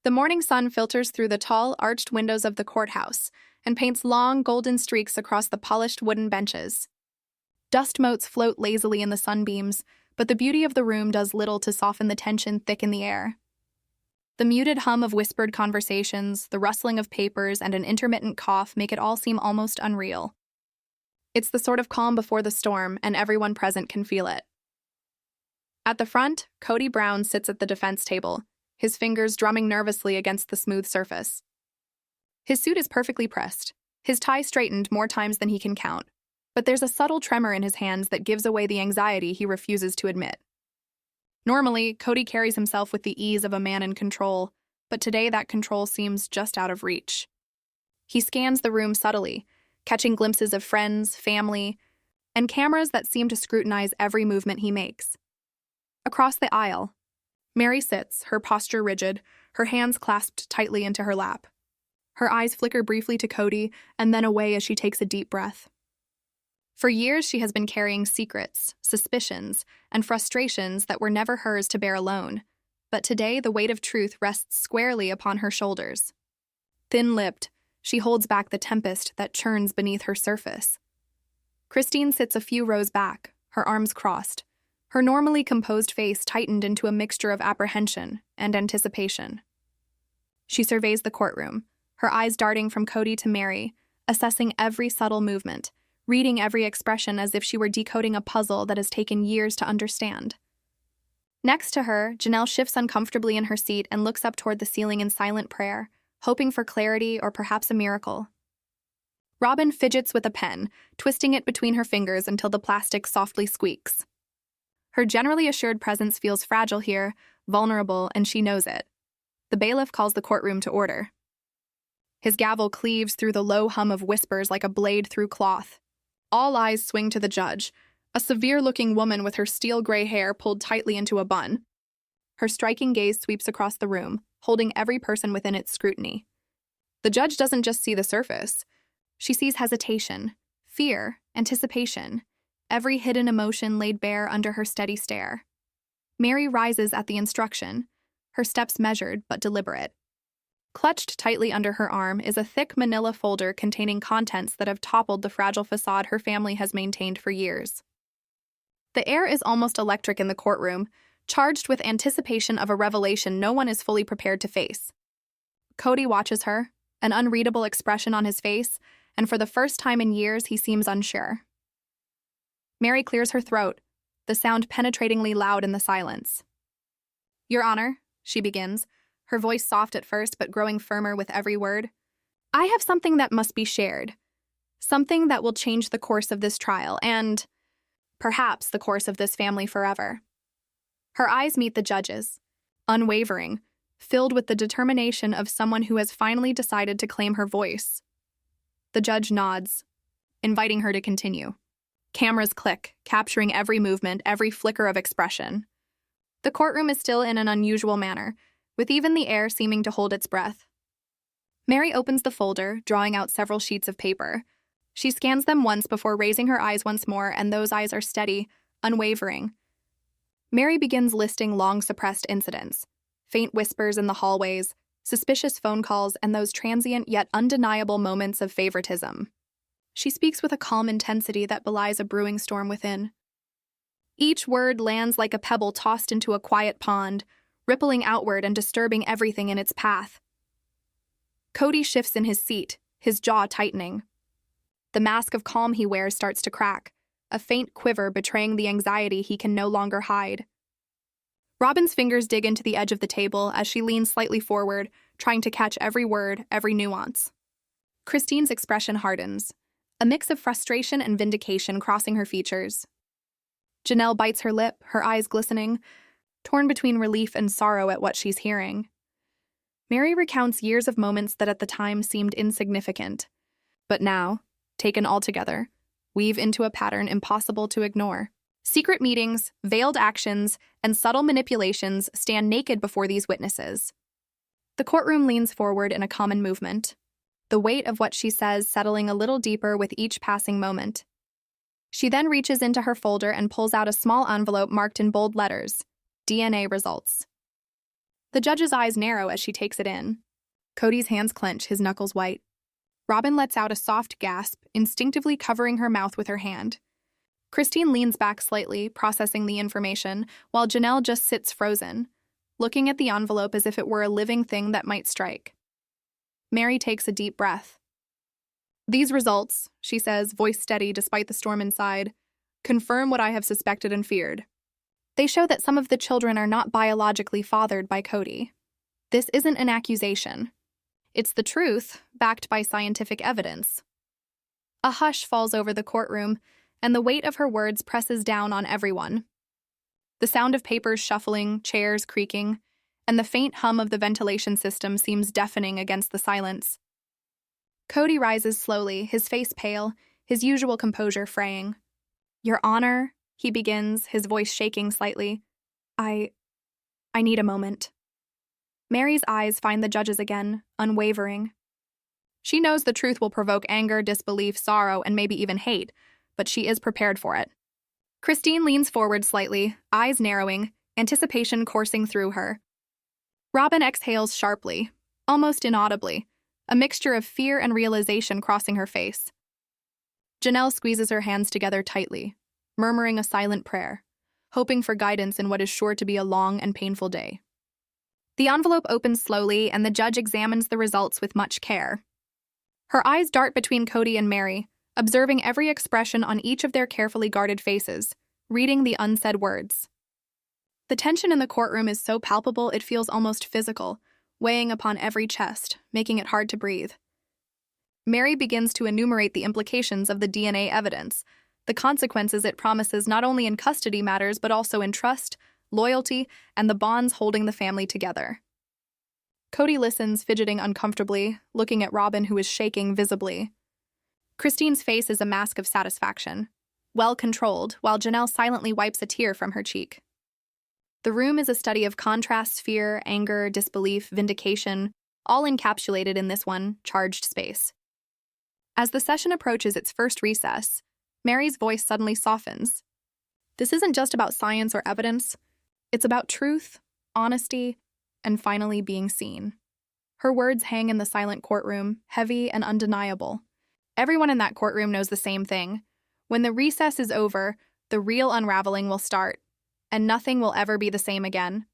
The morning sun filters through the tall, arched windows of the courthouse and paints long, golden streaks across the polished wooden benches. Dust motes float lazily in the sunbeams, but the beauty of the room does little to soften the tension thick in the air. The muted hum of whispered conversations, the rustling of papers, and an intermittent cough make it all seem almost unreal. It's the sort of calm before the storm, and everyone present can feel it. At the front, Kody Brown sits at the defense table, his fingers drumming nervously against the smooth surface. His suit is perfectly pressed, his tie straightened more times than he can count, but there's a subtle tremor in his hands that gives away the anxiety he refuses to admit. Normally, Kody carries himself with the ease of a man in control, but today that control seems just out of reach. He scans the room subtly, catching glimpses of friends, family, and cameras that seem to scrutinize every movement he makes. Across the aisle, Meri sits, her posture rigid, her hands clasped tightly into her lap. Her eyes flicker briefly to Kody and then away as she takes a deep breath. For years, she has been carrying secrets, suspicions, and frustrations that were never hers to bear alone, but today the weight of truth rests squarely upon her shoulders. Thin-lipped, she holds back the tempest that churns beneath her surface. Christine sits a few rows back, her arms crossed, her normally composed face tightened into a mixture of apprehension and anticipation. She surveys the courtroom, her eyes darting from Kody to Meri, assessing every subtle movement, reading every expression as if she were decoding a puzzle that has taken years to understand. Next to her, Janelle shifts uncomfortably in her seat and looks up toward the ceiling in silent prayer, hoping for clarity or perhaps a miracle. Robyn fidgets with a pen, twisting it between her fingers until the plastic softly squeaks. Her generally assured presence feels fragile here, vulnerable, and she knows it. The bailiff calls the courtroom to order. His gavel cleaves through the low hum of whispers like a blade through cloth. All eyes swing to the judge, a severe-looking woman with her steel-gray hair pulled tightly into a bun. Her striking gaze sweeps across the room, holding every person within its scrutiny. The judge doesn't just see the surface. She sees hesitation, fear, anticipation, every hidden emotion laid bare under her steady stare. Meri rises at the instruction, her steps measured but deliberate. Clutched tightly under her arm is a thick manila folder containing contents that have toppled the fragile facade her family has maintained for years. The air is almost electric in the courtroom, charged with anticipation of a revelation no one is fully prepared to face. Kody watches her, an unreadable expression on his face, and for the first time in years he seems unsure. Meri clears her throat, the sound penetratingly loud in the silence. "Your Honor," she begins, her voice soft at first but growing firmer with every word, "I have something that must be shared. Something that will change the course of this trial and, perhaps, the course of this family forever." Her eyes meet the judge's, unwavering, filled with the determination of someone who has finally decided to claim her voice. The judge nods, inviting her to continue. Cameras click, capturing every movement, every flicker of expression. The courtroom is still in an unusual manner, with even the air seeming to hold its breath. Meri opens the folder, drawing out several sheets of paper. She scans them once before raising her eyes once more, and those eyes are steady, unwavering. Meri begins listing long-suppressed incidents, faint whispers in the hallways, suspicious phone calls, and those transient yet undeniable moments of favoritism. She speaks with a calm intensity that belies a brewing storm within. Each word lands like a pebble tossed into a quiet pond, rippling outward and disturbing everything in its path. Kody shifts in his seat, his jaw tightening. The mask of calm he wears starts to crack, a faint quiver betraying the anxiety he can no longer hide. Robyn's fingers dig into the edge of the table as she leans slightly forward, trying to catch every word, every nuance. Christine's expression hardens, a mix of frustration and vindication crossing her features. Janelle bites her lip, her eyes glistening, torn between relief and sorrow at what she's hearing. Meri recounts years of moments that at the time seemed insignificant, but now, taken all together, weave into a pattern impossible to ignore. Secret meetings, veiled actions, and subtle manipulations stand naked before these witnesses. The courtroom leans forward in a common movement, the weight of what she says settling a little deeper with each passing moment. She then reaches into her folder and pulls out a small envelope marked in bold letters, DNA results. The judge's eyes narrow as she takes it in. Kody's hands clench, his knuckles white. Robyn lets out a soft gasp, instinctively covering her mouth with her hand. Christine leans back slightly, processing the information, while Janelle just sits frozen, looking at the envelope as if it were a living thing that might strike. Meri takes a deep breath. "These results," she says, voice steady despite the storm inside, "confirm what I have suspected and feared. They show that some of the children are not biologically fathered by Kody. This isn't an accusation. It's the truth, backed by scientific evidence." A hush falls over the courtroom, and the weight of her words presses down on everyone. The sound of papers shuffling, chairs creaking, and the faint hum of the ventilation system seems deafening against the silence. Kody rises slowly, his face pale, his usual composure fraying. "Your Honor," he begins, his voice shaking slightly. I need a moment." Meri's eyes find the judge's again, unwavering. She knows the truth will provoke anger, disbelief, sorrow, and maybe even hate, but she is prepared for it. Christine leans forward slightly, eyes narrowing, anticipation coursing through her. Robyn exhales sharply, almost inaudibly, a mixture of fear and realization crossing her face. Janelle squeezes her hands together tightly, murmuring a silent prayer, hoping for guidance in what is sure to be a long and painful day. The envelope opens slowly, and the judge examines the results with much care. Her eyes dart between Kody and Meri, observing every expression on each of their carefully guarded faces, reading the unsaid words. The tension in the courtroom is so palpable it feels almost physical, weighing upon every chest, making it hard to breathe. Meri begins to enumerate the implications of the DNA evidence, the consequences it promises not only in custody matters but also in trust, loyalty, and the bonds holding the family together. Kody listens, fidgeting uncomfortably, looking at Robyn, who is shaking visibly. Christine's face is a mask of satisfaction, well controlled, while Janelle silently wipes a tear from her cheek. The room is a study of contrasts, fear, anger, disbelief, vindication, all encapsulated in this one charged space. As the session approaches its first recess, Meri's voice suddenly softens. This isn't just about science or evidence. It's about truth, honesty, and finally being seen. Her words hang in the silent courtroom, heavy and undeniable. Everyone in that courtroom knows the same thing. When the recess is over, the real unraveling will start, and nothing will ever be the same again.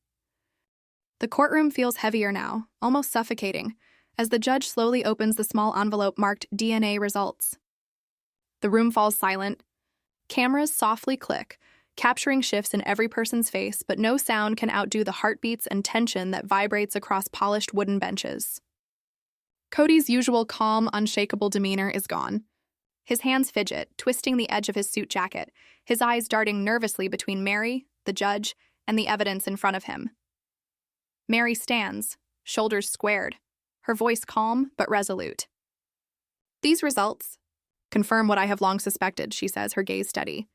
The courtroom feels heavier now, almost suffocating, as the judge slowly opens the small envelope marked DNA results. The room falls silent. Cameras softly click, capturing shifts in every person's face, but no sound can outdo the heartbeats and tension that vibrates across polished wooden benches. Kody's usual calm, unshakable demeanor is gone. His hands fidget, twisting the edge of his suit jacket, his eyes darting nervously between Meri, the judge, and the evidence in front of him. Meri stands, shoulders squared, her voice calm but resolute. "These results confirm what I have long suspected," she says, her gaze steady.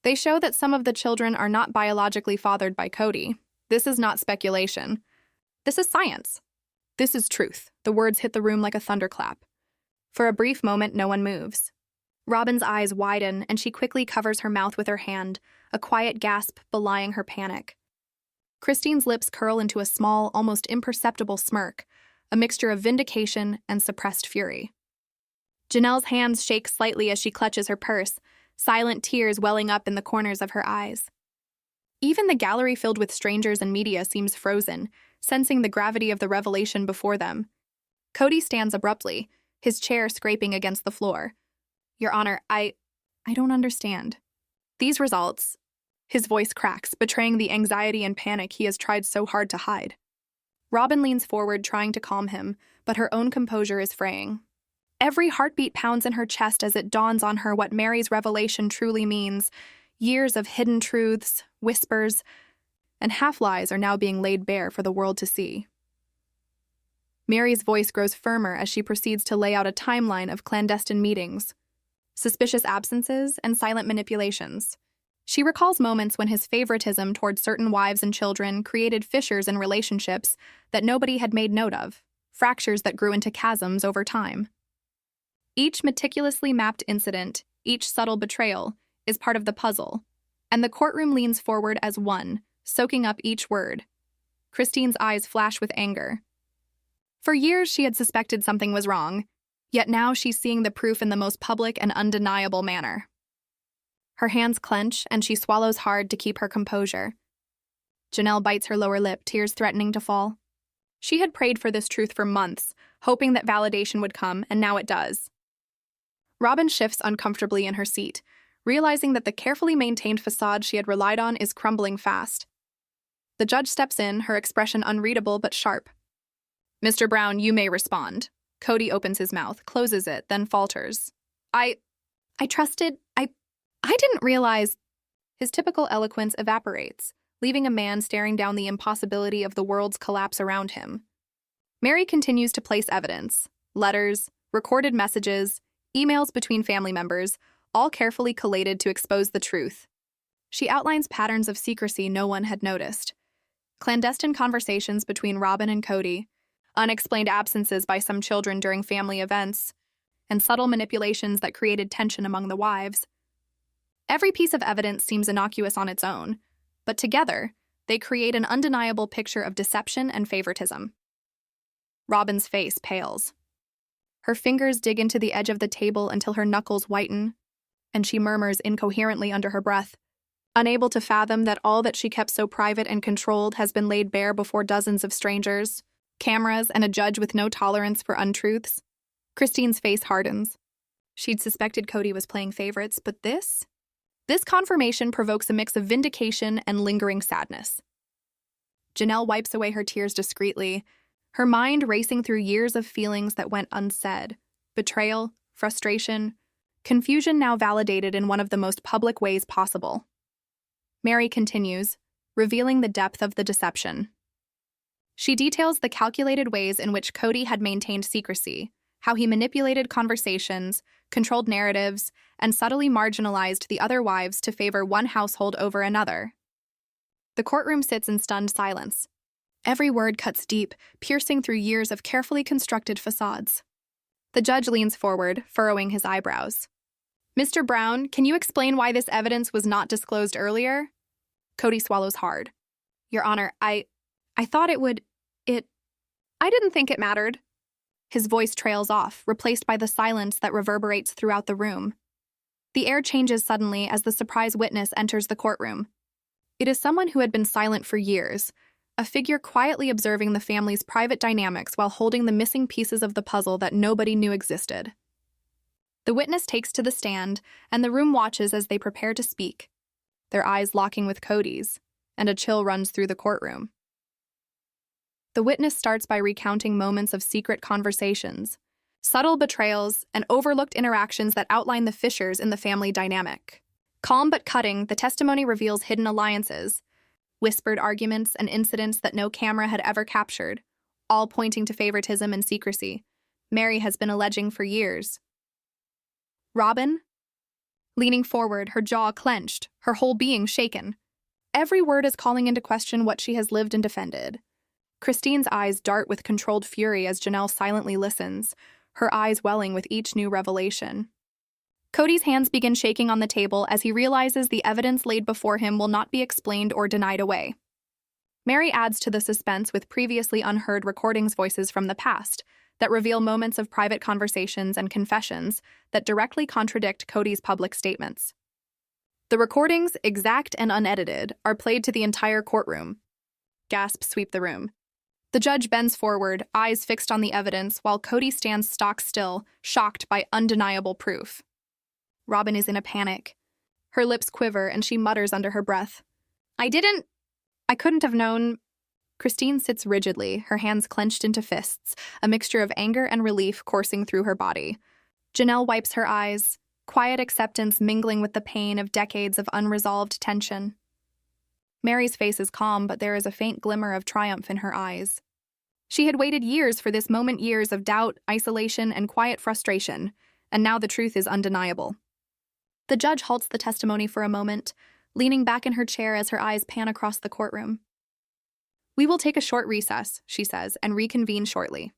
"They show that some of the children are not biologically fathered by Kody. This is not speculation. This is science. This is truth." The words hit the room like a thunderclap. For a brief moment, no one moves. Robyn's eyes widen, and she quickly covers her mouth with her hand, a quiet gasp belying her panic. Christine's lips curl into a small, almost imperceptible smirk, a mixture of vindication and suppressed fury. Janelle's hands shake slightly as she clutches her purse, silent tears welling up in the corners of her eyes. Even the gallery filled with strangers and media seems frozen, sensing the gravity of the revelation before them. Kody stands abruptly, his chair scraping against the floor. "Your Honor, I don't understand. These results..." His voice cracks, betraying the anxiety and panic he has tried so hard to hide. Robyn leans forward, trying to calm him, but her own composure is fraying. Every heartbeat pounds in her chest as it dawns on her what Meri's revelation truly means. Years of hidden truths, whispers, and half-lies are now being laid bare for the world to see. Meri's voice grows firmer as she proceeds to lay out a timeline of clandestine meetings, suspicious absences, and silent manipulations. She recalls moments when his favoritism toward certain wives and children created fissures in relationships that nobody had made note of, fractures that grew into chasms over time. Each meticulously mapped incident, each subtle betrayal, is part of the puzzle, and the courtroom leans forward as one, soaking up each word. Christine's eyes flash with anger. For years, she had suspected something was wrong, yet now she's seeing the proof in the most public and undeniable manner. Her hands clench, and she swallows hard to keep her composure. Janelle bites her lower lip, tears threatening to fall. She had prayed for this truth for months, hoping that validation would come, and now it does. Robyn shifts uncomfortably in her seat, realizing that the carefully maintained facade she had relied on is crumbling fast. The judge steps in, her expression unreadable but sharp. "Mr. Brown, you may respond." Kody opens his mouth, closes it, then falters. I didn't realize." His typical eloquence evaporates, leaving a man staring down the impossibility of the world's collapse around him. Meri continues to place evidence: letters, recorded messages, emails between family members, all carefully collated to expose the truth. She outlines patterns of secrecy no one had noticed. Clandestine conversations between Robyn and Kody, unexplained absences by some children during family events, and subtle manipulations that created tension among the wives. Every piece of evidence seems innocuous on its own, but together, they create an undeniable picture of deception and favoritism. Robyn's face pales. Her fingers dig into the edge of the table until her knuckles whiten, and she murmurs incoherently under her breath, unable to fathom that all that she kept so private and controlled has been laid bare before dozens of strangers, cameras, and a judge with no tolerance for untruths. Christine's face hardens. She'd suspected Kody was playing favorites, but this confirmation provokes a mix of vindication and lingering sadness. Janelle wipes away her tears discreetly, her mind racing through years of feelings that went unsaid: betrayal, frustration, confusion now validated in one of the most public ways possible. Meri continues, revealing the depth of the deception. She details the calculated ways in which Kody had maintained secrecy, how he manipulated conversations, controlled narratives, and subtly marginalized the other wives to favor one household over another. The courtroom sits in stunned silence. Every word cuts deep, piercing through years of carefully constructed facades. The judge leans forward, furrowing his eyebrows. "Mr. Brown, can you explain why this evidence was not disclosed earlier?" Kody swallows hard. "Your Honor, I thought I didn't think it mattered." His voice trails off, replaced by the silence that reverberates throughout the room. The air changes suddenly as the surprise witness enters the courtroom. It is someone who had been silent for years, a figure quietly observing the family's private dynamics while holding the missing pieces of the puzzle that nobody knew existed. The witness takes to the stand, and the room watches as they prepare to speak, their eyes locking with Kody's, and a chill runs through the courtroom. The witness starts by recounting moments of secret conversations, subtle betrayals, and overlooked interactions that outline the fissures in the family dynamic. Calm but cutting, the testimony reveals hidden alliances, whispered arguments, and incidents that no camera had ever captured, all pointing to favoritism and secrecy Meri has been alleging for years. Robyn? Leaning forward, her jaw clenched, her whole being shaken. Every word is calling into question what she has lived and defended. Christine's eyes dart with controlled fury as Janelle silently listens, her eyes welling with each new revelation. Kody's hands begin shaking on the table as he realizes the evidence laid before him will not be explained or denied away. Meri adds to the suspense with previously unheard recordings voices from the past that reveal moments of private conversations and confessions that directly contradict Kody's public statements. The recordings, exact and unedited, are played to the entire courtroom. Gasps sweep the room. The judge bends forward, eyes fixed on the evidence, while Kody stands stock still, shocked by undeniable proof. Robyn is in a panic. Her lips quiver and she mutters under her breath, I couldn't have known." Christine sits rigidly, her hands clenched into fists, a mixture of anger and relief coursing through her body. Janelle wipes her eyes, quiet acceptance mingling with the pain of decades of unresolved tension. Meri's face is calm, but there is a faint glimmer of triumph in her eyes. She had waited years for this moment, years of doubt, isolation, and quiet frustration, and now the truth is undeniable. The judge halts the testimony for a moment, leaning back in her chair as her eyes pan across the courtroom. "We will take a short recess," she says, "and reconvene shortly."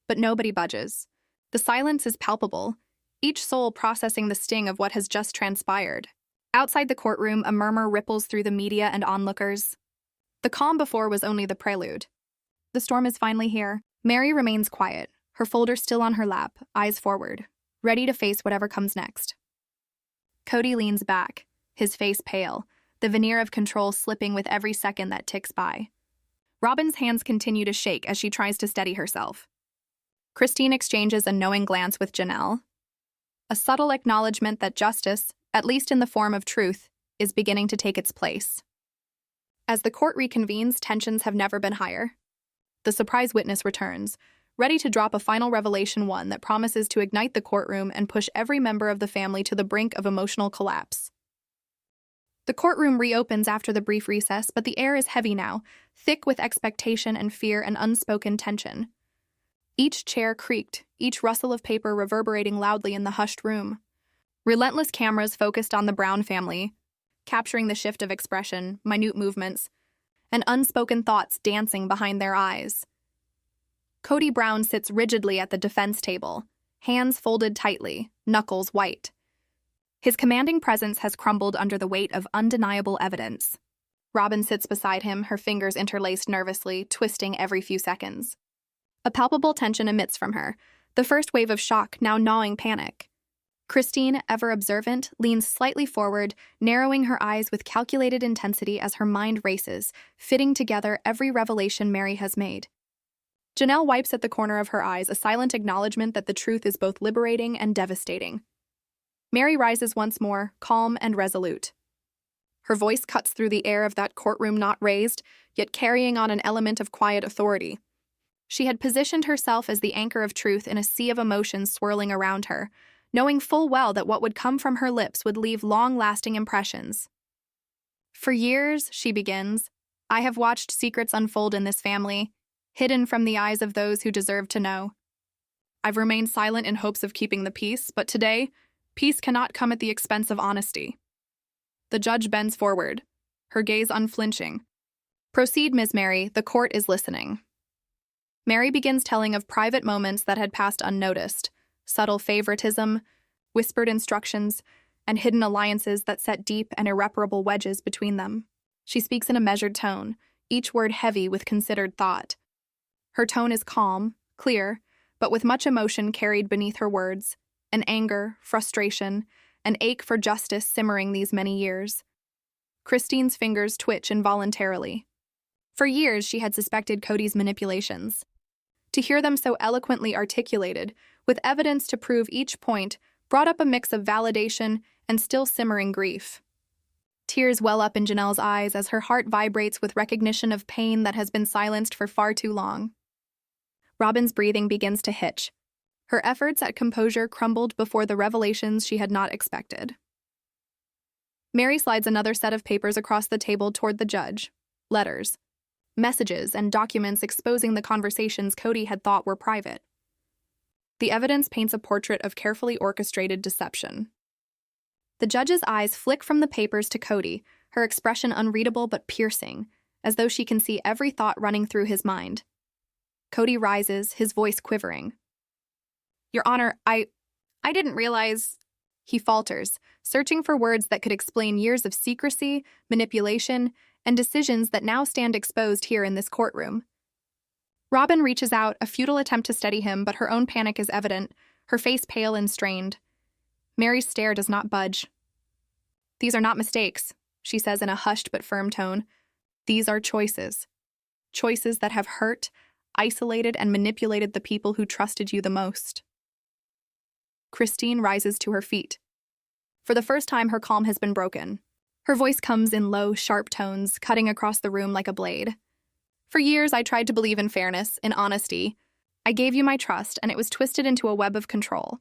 But nobody budges. The silence is palpable, each soul processing the sting of what has just transpired. Outside the courtroom, a murmur ripples through the media and onlookers. The calm before was only the prelude. The storm is finally here. Meri remains quiet, her folder still on her lap, eyes forward, ready to face whatever comes next. Kody leans back, his face pale, the veneer of control slipping with every second that ticks by. Robyn's hands continue to shake as she tries to steady herself. Christine exchanges a knowing glance with Janelle. A subtle acknowledgement that justice, at least in the form of truth, is beginning to take its place. As the court reconvenes, tensions have never been higher. The surprise witness returns, ready to drop a final revelation, one that promises to ignite the courtroom and push every member of the family to the brink of emotional collapse. The courtroom reopens after the brief recess, but the air is heavy now, thick with expectation and fear and unspoken tension. Each chair creaked, each rustle of paper reverberating loudly in the hushed room. Relentless cameras focused on the Brown family, capturing the shift of expression, minute movements, and unspoken thoughts dancing behind their eyes. Kody Brown sits rigidly at the defense table, hands folded tightly, knuckles white. His commanding presence has crumbled under the weight of undeniable evidence. Robyn sits beside him, her fingers interlaced nervously, twisting every few seconds. A palpable tension emits from her, the first wave of shock now gnawing panic. Christine, ever observant, leans slightly forward, narrowing her eyes with calculated intensity as her mind races, fitting together every revelation Meri has made. Janelle wipes at the corner of her eyes, a silent acknowledgement that the truth is both liberating and devastating. Meri rises once more, calm and resolute. Her voice cuts through the air of that courtroom, not raised, yet carrying on an element of quiet authority. She had positioned herself as the anchor of truth in a sea of emotions swirling around her, knowing full well that what would come from her lips would leave long-lasting impressions. For years, she begins, I have watched secrets unfold in this family, hidden from the eyes of those who deserve to know. I've remained silent in hopes of keeping the peace, but today, peace cannot come at the expense of honesty. The judge bends forward, her gaze unflinching. Proceed, Ms. Meri, the court is listening. Meri begins telling of private moments that had passed unnoticed, subtle favoritism, whispered instructions, and hidden alliances that set deep and irreparable wedges between them. She speaks in a measured tone, each word heavy with considered thought. Her tone is calm, clear, but with much emotion carried beneath her words, an anger, frustration, an ache for justice simmering these many years. Christine's fingers twitch involuntarily. For years, she had suspected Kody's manipulations. To hear them so eloquently articulated, with evidence to prove each point, brought up a mix of validation and still simmering grief. Tears well up in Janelle's eyes as her heart vibrates with recognition of pain that has been silenced for far too long. Robyn's breathing begins to hitch. Her efforts at composure crumbled before the revelations she had not expected. Meri slides another set of papers across the table toward the judge. Letters, messages, and documents exposing the conversations Kody had thought were private. The evidence paints a portrait of carefully orchestrated deception. The judge's eyes flick from the papers to Kody, her expression unreadable but piercing, as though she can see every thought running through his mind. Kody rises, his voice quivering. Your Honor, I didn't realize... He falters, searching for words that could explain years of secrecy, manipulation, and decisions that now stand exposed here in this courtroom. Robyn reaches out, a futile attempt to steady him, but her own panic is evident, her face pale and strained. Meri's stare does not budge. These are not mistakes, she says in a hushed but firm tone. These are choices. Choices that have hurt, isolated, and manipulated the people who trusted you the most. Christine rises to her feet. For the first time, her calm has been broken. Her voice comes in low, sharp tones, cutting across the room like a blade. For years, I tried to believe in fairness, in honesty. I gave you my trust, and it was twisted into a web of control.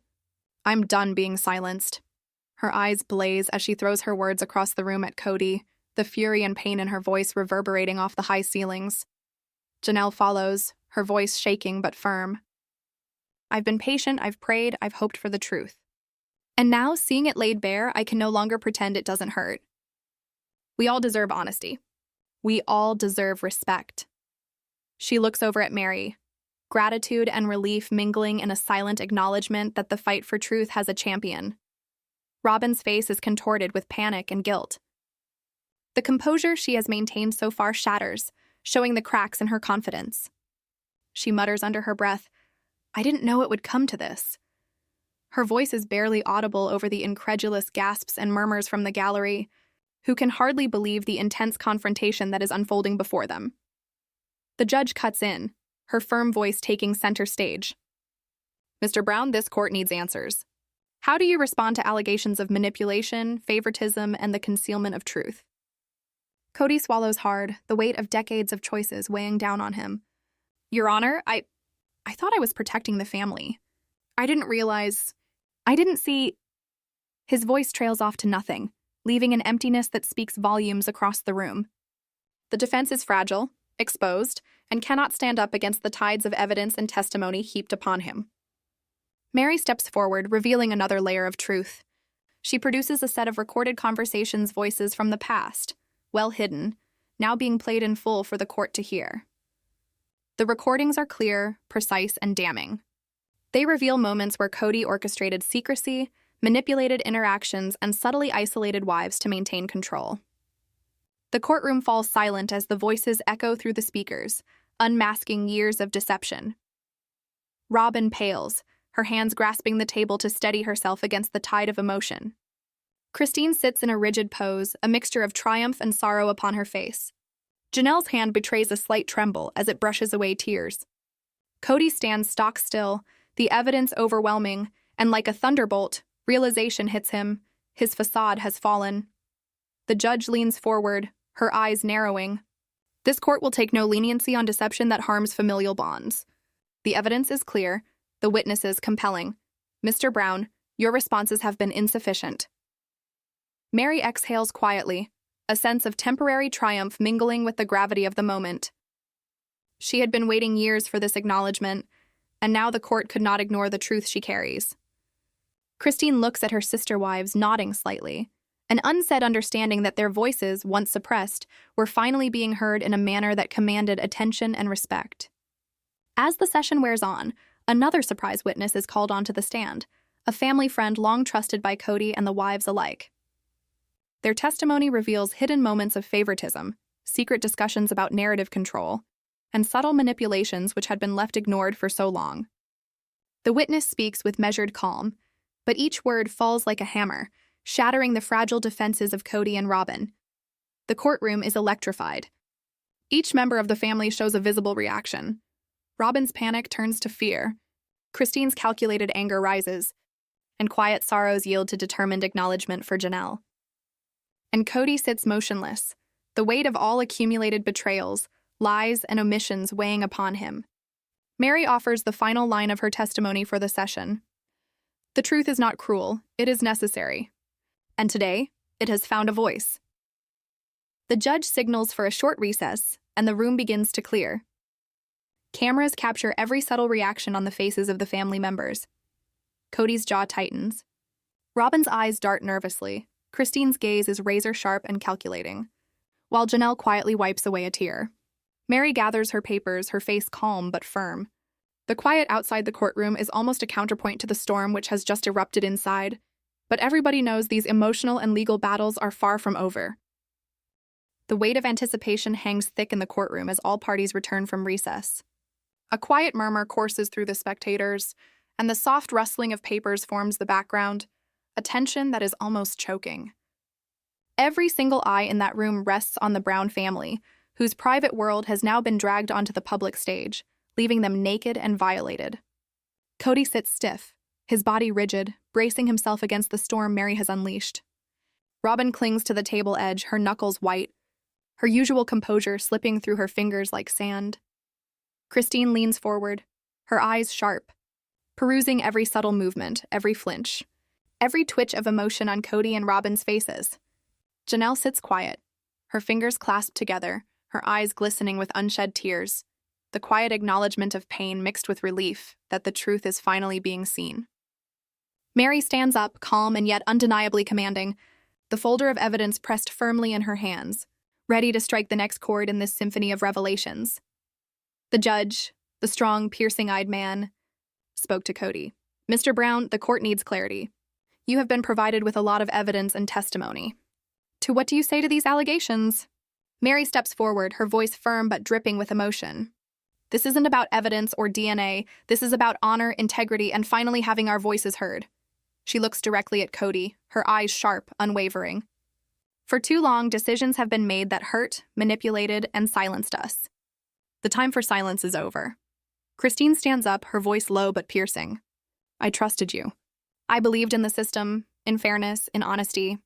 I'm done being silenced. Her eyes blaze as she throws her words across the room at Kody, the fury and pain in her voice reverberating off the high ceilings. Janelle follows, her voice shaking but firm. I've been patient, I've prayed, I've hoped for the truth. And now, seeing it laid bare, I can no longer pretend it doesn't hurt. We all deserve honesty. We all deserve respect. She looks over at Meri, gratitude and relief mingling in a silent acknowledgement that the fight for truth has a champion. Robyn's face is contorted with panic and guilt. The composure she has maintained so far shatters, showing the cracks in her confidence. She mutters under her breath, "I didn't know it would come to this." Her voice is barely audible over the incredulous gasps and murmurs from the gallery, who can hardly believe the intense confrontation that is unfolding before them. The judge cuts in, her firm voice taking center stage. "Mr. Brown, this court needs answers. How do you respond to allegations of manipulation, favoritism, and the concealment of truth?" Kody swallows hard, the weight of decades of choices weighing down on him. "Your Honor, I thought I was protecting the family. I didn't see—" His voice trails off to nothing, leaving an emptiness that speaks volumes across the room. The defense is fragile, exposed, and cannot stand up against the tides of evidence and testimony heaped upon him. Meri steps forward, revealing another layer of truth. She produces a set of recorded conversations voices from the past, well hidden, now being played in full for the court to hear. The recordings are clear, precise, and damning. They reveal moments where Kody orchestrated secrecy, manipulated interactions, and subtly isolated wives to maintain control. The courtroom falls silent as the voices echo through the speakers, unmasking years of deception. Robyn pales, her hands grasping the table to steady herself against the tide of emotion. Christine sits in a rigid pose, a mixture of triumph and sorrow upon her face. Janelle's hand betrays a slight tremble as it brushes away tears. Kody stands stock still, the evidence overwhelming, and like a thunderbolt, realization hits him. His facade has fallen. The judge leans forward, her eyes narrowing. This court will take no leniency on deception that harms familial bonds. The evidence is clear, the witnesses compelling. Mr. Brown, your responses have been insufficient. Meri exhales quietly, a sense of temporary triumph mingling with the gravity of the moment. She had been waiting years for this acknowledgement, and now the court could not ignore the truth she carries. Christine looks at her sister wives, nodding slightly, an unsaid understanding that their voices, once suppressed, were finally being heard in a manner that commanded attention and respect. As the session wears on, another surprise witness is called onto the stand, a family friend long trusted by Kody and the wives alike. Their testimony reveals hidden moments of favoritism, secret discussions about narrative control, and subtle manipulations which had been left ignored for so long. The witness speaks with measured calm, but each word falls like a hammer, shattering the fragile defenses of Kody and Robyn. The courtroom is electrified. Each member of the family shows a visible reaction. Robyn's panic turns to fear. Christine's calculated anger rises, and quiet sorrows yield to determined acknowledgement for Janelle. And Kody sits motionless, the weight of all accumulated betrayals, lies, and omissions weighing upon him. Meri offers the final line of her testimony for the session. The truth is not cruel, it is necessary. And today, it has found a voice. The judge signals for a short recess, and the room begins to clear. Cameras capture every subtle reaction on the faces of the family members. Kody's jaw tightens. Robyn's eyes dart nervously. Christine's gaze is razor-sharp and calculating, while Janelle quietly wipes away a tear. Meri gathers her papers, her face calm but firm. The quiet outside the courtroom is almost a counterpoint to the storm which has just erupted inside, but everybody knows these emotional and legal battles are far from over. The weight of anticipation hangs thick in the courtroom as all parties return from recess. A quiet murmur courses through the spectators, and the soft rustling of papers forms the background, a tension that is almost choking. Every single eye in that room rests on the Brown family, whose private world has now been dragged onto the public stage, leaving them naked and violated. Kody sits stiff, his body rigid, bracing himself against the storm Meri has unleashed. Robyn clings to the table edge, her knuckles white, her usual composure slipping through her fingers like sand. Christine leans forward, her eyes sharp, perusing every subtle movement, every flinch, every twitch of emotion on Kody and Robyn's faces. Janelle sits quiet, her fingers clasped together, her eyes glistening with unshed tears, the quiet acknowledgement of pain mixed with relief that the truth is finally being seen. Meri stands up, calm and yet undeniably commanding, the folder of evidence pressed firmly in her hands, ready to strike the next chord in this symphony of revelations. The judge, the strong, piercing-eyed man, spoke to Kody. "Mr. Brown, the court needs clarity. You have been provided with a lot of evidence and testimony. What do you say to these allegations? Meri steps forward, her voice firm but dripping with emotion. This isn't about evidence or DNA. This is about honor, integrity, and finally having our voices heard. She looks directly at Kody, her eyes sharp, unwavering. For too long, decisions have been made that hurt, manipulated, and silenced us. The time for silence is over. Christine stands up, her voice low but piercing. I trusted you. I believed in the system, in fairness, in honesty.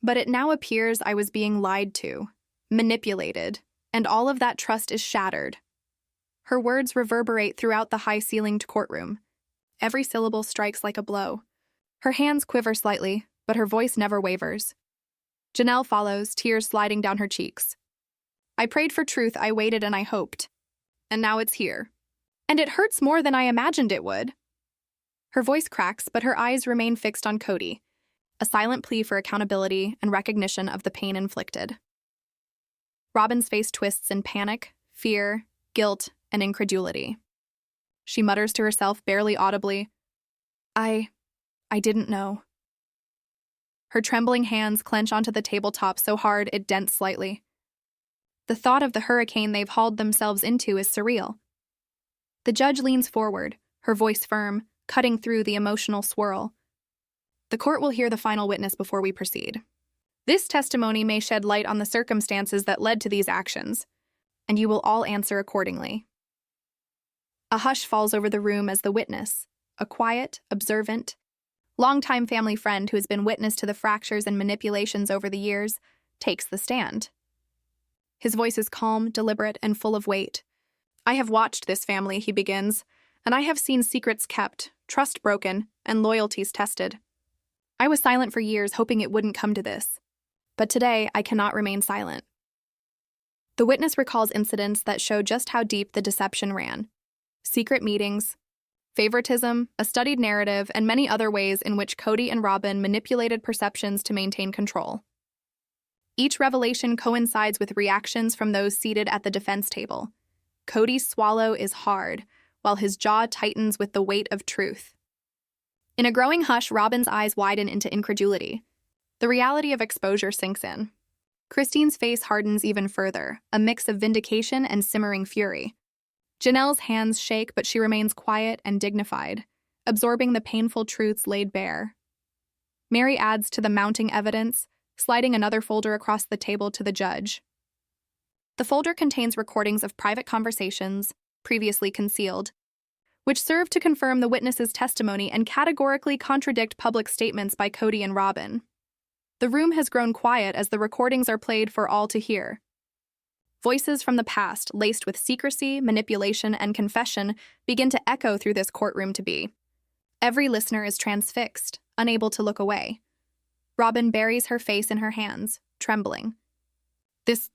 But it now appears I was being lied to, manipulated, and all of that trust is shattered. Her words reverberate throughout the high-ceilinged courtroom. Every syllable strikes like a blow. Her hands quiver slightly, but her voice never wavers. Janelle follows, tears sliding down her cheeks. I prayed for truth, I waited and I hoped. And now it's here. And it hurts more than I imagined it would. Her voice cracks, but her eyes remain fixed on Kody, a silent plea for accountability and recognition of the pain inflicted. Robyn's face twists in panic, fear, guilt, and incredulity. She mutters to herself barely audibly, I didn't know. Her trembling hands clench onto the tabletop so hard it dents slightly. The thought of the hurricane they've hauled themselves into is surreal. The judge leans forward, her voice firm, cutting through the emotional swirl. The court will hear the final witness before we proceed. This testimony may shed light on the circumstances that led to these actions, and you will all answer accordingly. A hush falls over the room as the witness, a quiet, observant, longtime family friend who has been witness to the fractures and manipulations over the years, takes the stand. His voice is calm, deliberate, and full of weight. I have watched this family, he begins, and I have seen secrets kept, trust broken, and loyalties tested. I was silent for years, hoping it wouldn't come to this. But today, I cannot remain silent. The witness recalls incidents that show just how deep the deception ran. Secret meetings, favoritism, a studied narrative, and many other ways in which Kody and Robyn manipulated perceptions to maintain control. Each revelation coincides with reactions from those seated at the defense table. Kody's swallow is hard, while his jaw tightens with the weight of truth. In a growing hush, Robyn's eyes widen into incredulity. The reality of exposure sinks in. Christine's face hardens even further, a mix of vindication and simmering fury. Janelle's hands shake, but she remains quiet and dignified, absorbing the painful truths laid bare. Meri adds to the mounting evidence, sliding another folder across the table to the judge. The folder contains recordings of private conversations, previously concealed, which serve to confirm the witness's testimony and categorically contradict public statements by Kody and Robyn. The room has grown quiet as the recordings are played for all to hear. Voices from the past, laced with secrecy, manipulation, and confession, begin to echo through this courtroom to be. Every listener is transfixed, unable to look away. Robyn buries her face in her hands, trembling. This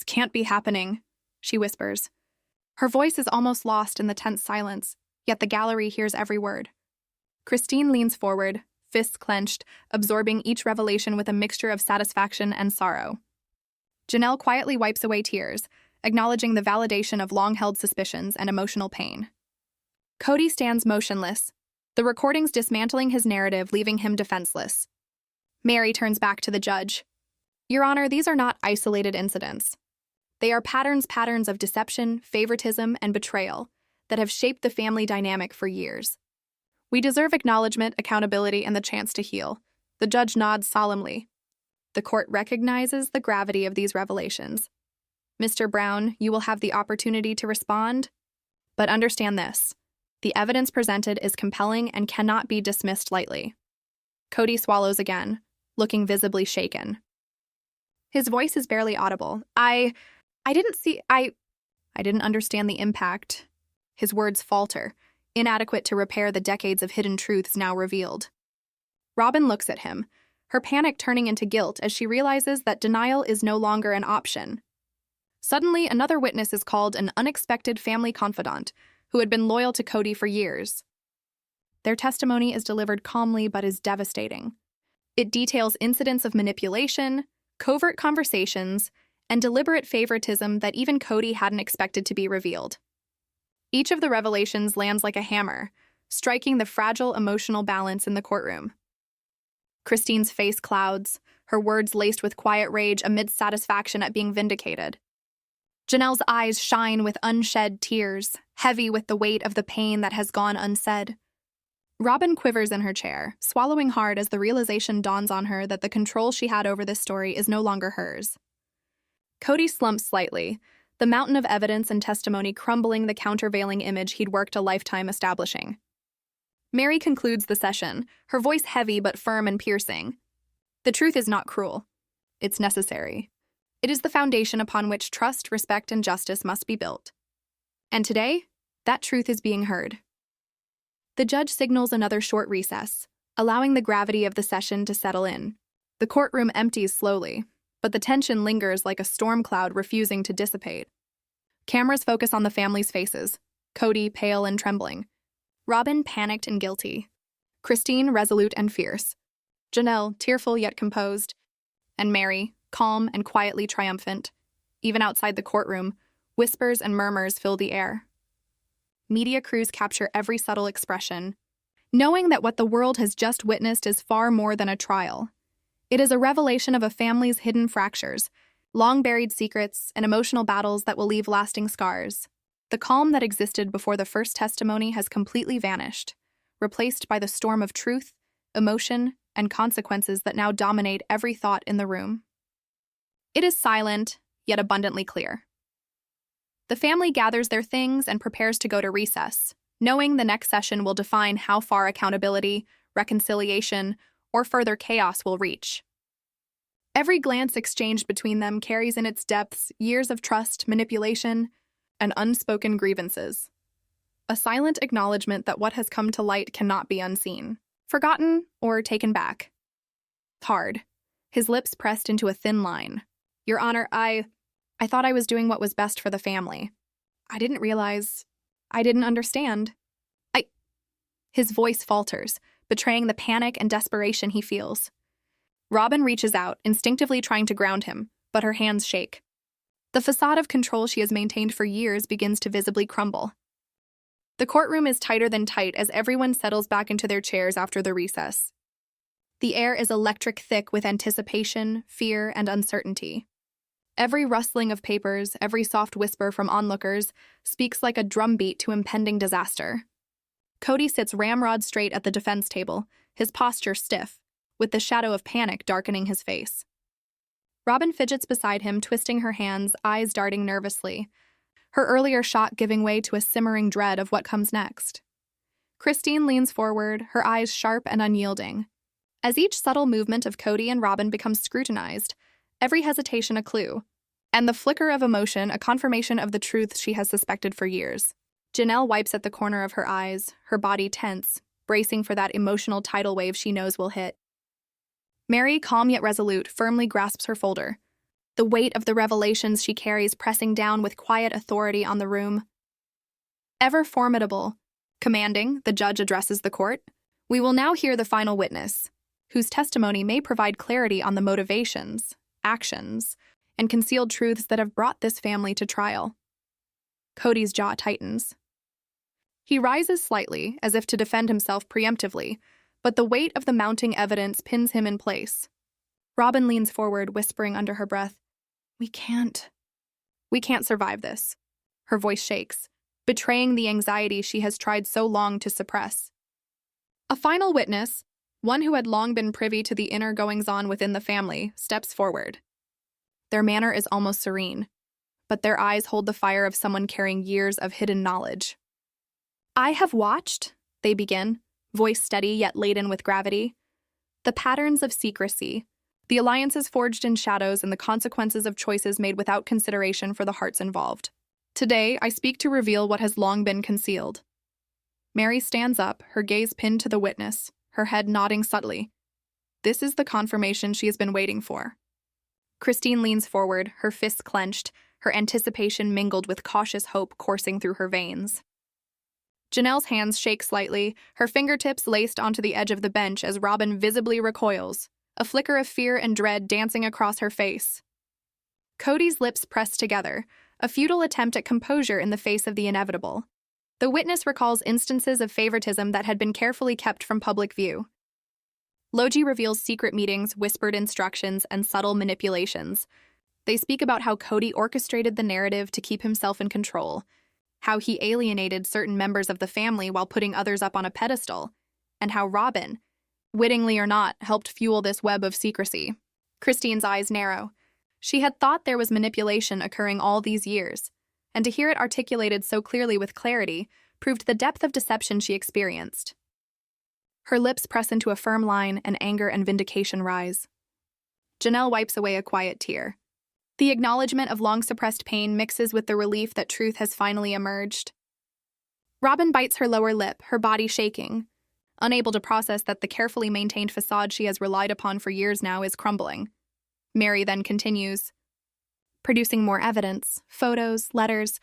can't be happening, she whispers. Her voice is almost lost in the tense silence, yet the gallery hears every word. Christine leans forward, fists clenched, absorbing each revelation with a mixture of satisfaction and sorrow. Janelle quietly wipes away tears, acknowledging the validation of long-held suspicions and emotional pain. Kody stands motionless, the recordings dismantling his narrative, leaving him defenseless. Meri turns back to the judge. Your Honor, these are not isolated incidents. They are patterns of deception, favoritism, and betrayal that have shaped the family dynamic for years. We deserve acknowledgement, accountability, and the chance to heal. The judge nods solemnly. The court recognizes the gravity of these revelations. Mr. Brown, you will have the opportunity to respond, but understand this. The evidence presented is compelling and cannot be dismissed lightly. Kody swallows again, looking visibly shaken. His voice is barely audible. I didn't understand the impact. His words falter, inadequate to repair the decades of hidden truths now revealed. Robyn looks at him, her panic turning into guilt as she realizes that denial is no longer an option. Suddenly, another witness is called, an unexpected family confidant who had been loyal to Kody for years. Their testimony is delivered calmly but is devastating. It details incidents of manipulation, covert conversations, and deliberate favoritism that even Kody hadn't expected to be revealed. Each of the revelations lands like a hammer, striking the fragile emotional balance in the courtroom. Christine's face clouds, her words laced with quiet rage amidst satisfaction at being vindicated. Janelle's eyes shine with unshed tears, heavy with the weight of the pain that has gone unsaid. Robyn quivers in her chair, swallowing hard as the realization dawns on her that the control she had over this story is no longer hers. Kody slumps slightly, the mountain of evidence and testimony crumbling the countervailing image he'd worked a lifetime establishing. Meri concludes the session, her voice heavy but firm and piercing. The truth is not cruel. It's necessary. It is the foundation upon which trust, respect, and justice must be built. And today, that truth is being heard. The judge signals another short recess, allowing the gravity of the session to settle in. The courtroom empties slowly, but the tension lingers like a storm cloud refusing to dissipate. Cameras focus on the family's faces, Kody pale and trembling, Robyn panicked and guilty, Christine resolute and fierce, Janelle tearful yet composed, and Meri calm and quietly triumphant. Even outside the courtroom, whispers and murmurs fill the air. Media crews capture every subtle expression, knowing that what the world has just witnessed is far more than a trial. It is a revelation of a family's hidden fractures, long-buried secrets, and emotional battles that will leave lasting scars. The calm that existed before the first testimony has completely vanished, replaced by the storm of truth, emotion, and consequences that now dominate every thought in the room. It is silent, yet abundantly clear. The family gathers their things and prepares to go to recess, knowing the next session will define how far accountability, reconciliation, or further chaos will reach. Every glance exchanged between them carries in its depths years of trust, manipulation, and unspoken grievances. A silent acknowledgement that what has come to light cannot be unseen, forgotten, or taken back. Hard, his lips pressed into a thin line. Your Honor, I thought I was doing what was best for the family. I didn't realize. I didn't understand. His voice falters, betraying the panic and desperation he feels. Robyn reaches out, instinctively trying to ground him, but her hands shake. The facade of control she has maintained for years begins to visibly crumble. The courtroom is tighter than tight as everyone settles back into their chairs after the recess. The air is electric thick with anticipation, fear, and uncertainty. Every rustling of papers, every soft whisper from onlookers, speaks like a drumbeat to impending disaster. Kody sits ramrod straight at the defense table, his posture stiff, with the shadow of panic darkening his face. Robyn fidgets beside him, twisting her hands, eyes darting nervously, her earlier shock giving way to a simmering dread of what comes next. Christine leans forward, her eyes sharp and unyielding. As each subtle movement of Kody and Robyn becomes scrutinized, every hesitation a clue, and the flicker of emotion a confirmation of the truth she has suspected for years. Janelle wipes at the corner of her eyes, her body tense, bracing for that emotional tidal wave she knows will hit. Meri, calm yet resolute, firmly grasps her folder, the weight of the revelations she carries pressing down with quiet authority on the room. Ever formidable, commanding, the judge addresses the court. We will now hear the final witness, whose testimony may provide clarity on the motivations, actions, and concealed truths that have brought this family to trial. Kody's jaw tightens. He rises slightly, as if to defend himself preemptively, but the weight of the mounting evidence pins him in place. Robyn leans forward, whispering under her breath, We can't survive this." Her voice shakes, betraying the anxiety she has tried so long to suppress. A final witness, one who had long been privy to the inner goings-on within the family, steps forward. Their manner is almost serene, but their eyes hold the fire of someone carrying years of hidden knowledge. "I have watched," they begin, voice steady yet laden with gravity, "the patterns of secrecy, the alliances forged in shadows, and the consequences of choices made without consideration for the hearts involved. Today, I speak to reveal what has long been concealed." Meri stands up, her gaze pinned to the witness, her head nodding subtly. This is the confirmation she has been waiting for. Christine leans forward, her fists clenched, her anticipation mingled with cautious hope coursing through her veins. Janelle's hands shake slightly, her fingertips laced onto the edge of the bench as Robyn visibly recoils, a flicker of fear and dread dancing across her face. Kody's lips press together, a futile attempt at composure in the face of the inevitable. The witness recalls instances of favoritism that had been carefully kept from public view. Logie reveals secret meetings, whispered instructions, and subtle manipulations. They speak about how Kody orchestrated the narrative to keep himself in control, how he alienated certain members of the family while putting others up on a pedestal, and how Robyn, wittingly or not, helped fuel this web of secrecy. Christine's eyes narrow. She had thought there was manipulation occurring all these years, and to hear it articulated so clearly with clarity proved the depth of deception she experienced. Her lips press into a firm line, and anger and vindication rise. Janelle wipes away a quiet tear. The acknowledgement of long-suppressed pain mixes with the relief that truth has finally emerged. Robyn bites her lower lip, her body shaking, unable to process that the carefully maintained facade she has relied upon for years now is crumbling. Meri then continues, producing more evidence, photos, letters,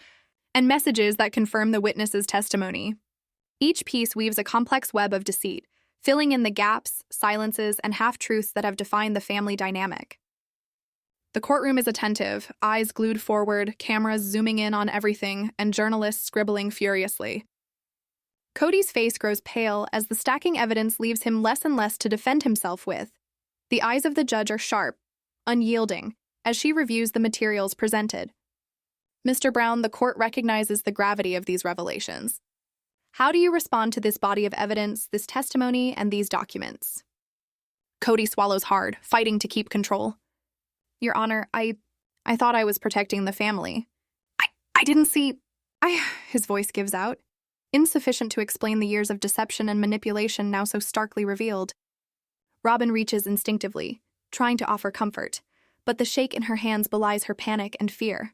and messages that confirm the witness's testimony. Each piece weaves a complex web of deceit, filling in the gaps, silences, and half-truths that have defined the family dynamic. The courtroom is attentive, eyes glued forward, cameras zooming in on everything, and journalists scribbling furiously. Kody's face grows pale as the stacking evidence leaves him less and less to defend himself with. The eyes of the judge are sharp, unyielding, as she reviews the materials presented. Mr. Brown, the court recognizes the gravity of these revelations. How do you respond to this body of evidence, this testimony, and these documents? Kody swallows hard, fighting to keep control. Your Honor, I thought I was protecting the family. I didn't see... His voice gives out, insufficient to explain the years of deception and manipulation now so starkly revealed. Robyn reaches instinctively, trying to offer comfort, but the shake in her hands belies her panic and fear.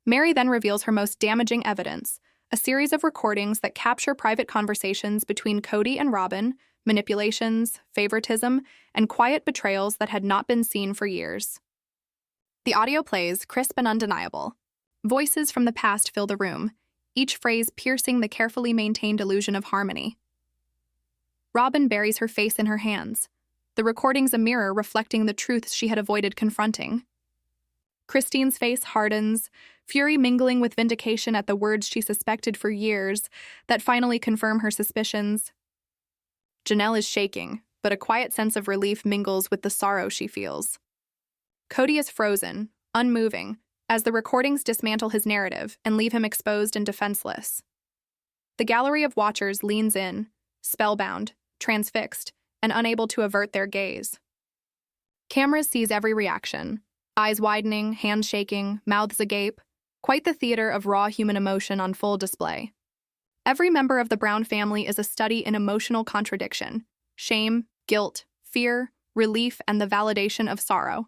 Meri then reveals her most damaging evidence, a series of recordings that capture private conversations between Kody and Robyn, manipulations, favoritism, and quiet betrayals that had not been seen for years. The audio plays, crisp and undeniable. Voices from the past fill the room, each phrase piercing the carefully maintained illusion of harmony. Robyn buries her face in her hands, the recordings a mirror reflecting the truths she had avoided confronting. Christine's face hardens, fury mingling with vindication at the words she suspected for years that finally confirm her suspicions. Janelle is shaking, but a quiet sense of relief mingles with the sorrow she feels. Kody is frozen, unmoving, as the recordings dismantle his narrative and leave him exposed and defenseless. The gallery of watchers leans in, spellbound, transfixed, and unable to avert their gaze. Cameras seize every reaction, eyes widening, hands shaking, mouths agape, quite the theater of raw human emotion on full display. Every member of the Brown family is a study in emotional contradiction, shame, guilt, fear, relief, and the validation of sorrow.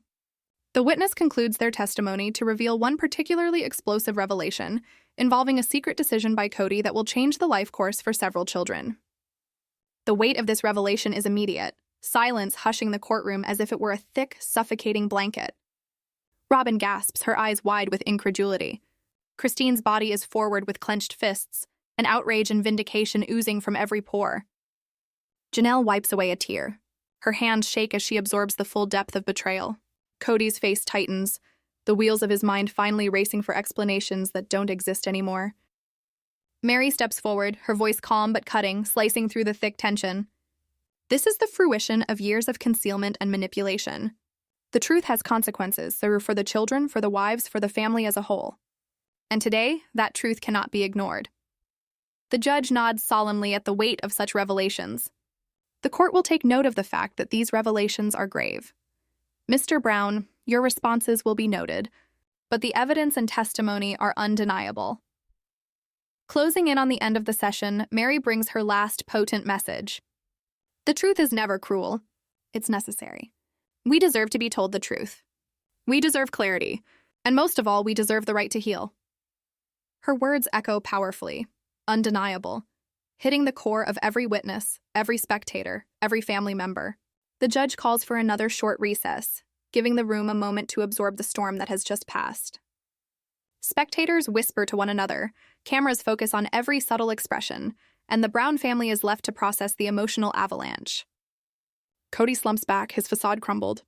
The witness concludes their testimony to reveal one particularly explosive revelation involving a secret decision by Kody that will change the life course for several children. The weight of this revelation is immediate, silence hushing the courtroom as if it were a thick, suffocating blanket. Robyn gasps, her eyes wide with incredulity. Christine's body is forward with clenched fists, and outrage and vindication oozing from every pore. Janelle wipes away a tear. Her hands shake as she absorbs the full depth of betrayal. Kody's face tightens, the wheels of his mind finally racing for explanations that don't exist anymore. Meri steps forward, her voice calm but cutting, slicing through the thick tension. This is the fruition of years of concealment and manipulation. The truth has consequences, so for the children, for the wives, for the family as a whole. And today, that truth cannot be ignored. The judge nods solemnly at the weight of such revelations. The court will take note of the fact that these revelations are grave. Mr. Brown, your responses will be noted, but the evidence and testimony are undeniable. Closing in on the end of the session, Meri brings her last potent message. The truth is never cruel. It's necessary. We deserve to be told the truth. We deserve clarity, and most of all, we deserve the right to heal. Her words echo powerfully, undeniable, hitting the core of every witness, every spectator, every family member. The judge calls for another short recess, giving the room a moment to absorb the storm that has just passed. Spectators whisper to one another, cameras focus on every subtle expression, and the Brown family is left to process the emotional avalanche. Kody slumps back, his facade crumbled.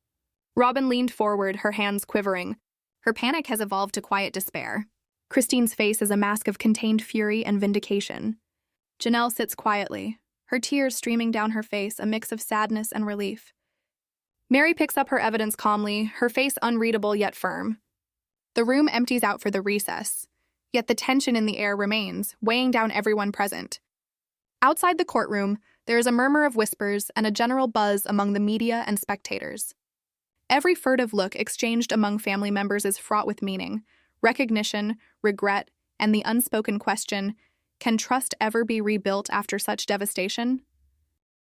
Robyn leaned forward, her hands quivering. Her panic has evolved to quiet despair. Christine's face is a mask of contained fury and vindication. Janelle sits quietly, her tears streaming down her face, a mix of sadness and relief. Meri picks up her evidence calmly, her face unreadable yet firm. The room empties out for the recess, yet the tension in the air remains, weighing down everyone present. Outside the courtroom, there is a murmur of whispers and a general buzz among the media and spectators. Every furtive look exchanged among family members is fraught with meaning, recognition, regret, and the unspoken question, can trust ever be rebuilt after such devastation?